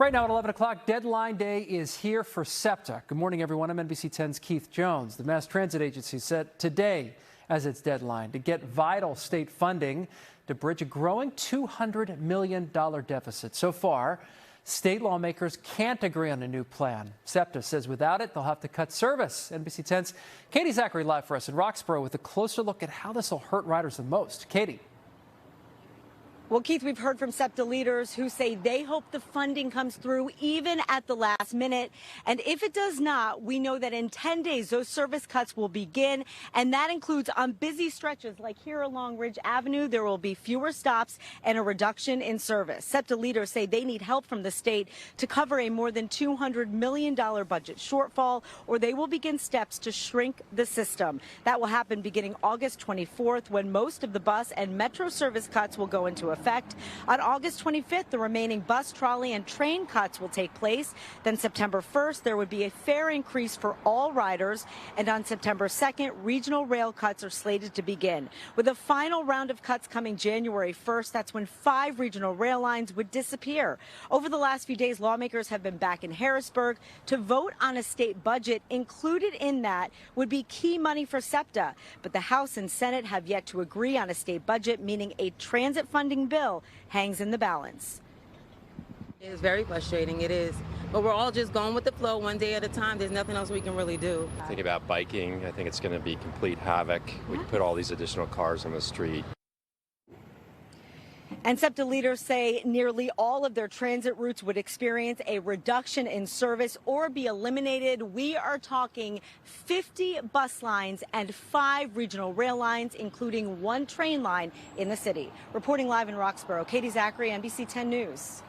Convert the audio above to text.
Right now at 11 o'clock, deadline day is here for SEPTA. Good morning, everyone. I'm NBC 10's Keith Jones. The Mass Transit Agency set today as its deadline to get vital state funding to bridge a growing $200 million deficit. So far, state lawmakers can't agree on a new plan. SEPTA says without it, they'll have to cut service. NBC 10's Katy Zachry live for us in Roxborough with a closer look at how this will hurt riders the most. Katy. Well, Keith, we've heard from SEPTA leaders who say they hope the funding comes through even at the last minute. And if it does not, we know that in 10 days, those service cuts will begin. And that includes on busy stretches like here along Ridge Avenue, there will be fewer stops and a reduction in service. SEPTA leaders say they need help from the state to cover a more than $200 million budget shortfall, or they will begin steps to shrink the system. That will happen beginning August 24th, when most of the bus and metro service cuts will go into effect. On August 25th, the remaining bus, trolley, and train cuts will take place. Then September 1st, there would be a fare increase for all riders. And on September 2nd, regional rail cuts are slated to begin. With a final round of cuts coming January 1st, that's when 5 regional rail lines would disappear. Over the last few days, lawmakers have been back in Harrisburg to vote on a state budget. Included in that would be key money for SEPTA. But the House and Senate have yet to agree on a state budget, meaning a transit funding bill hangs in the balance. It is very frustrating, it is. But we're all just going with the flow one day at a time. There's nothing else we can really do. Think about biking. I think it's going to be complete havoc. We can put all these additional cars on the street. And SEPTA leaders say nearly all of their transit routes would experience a reduction in service or be eliminated. We are talking 50 bus lines and 5 regional rail lines, including 1 train line in the city. Reporting live in Roxborough, Katy Zachry, NBC 10 News.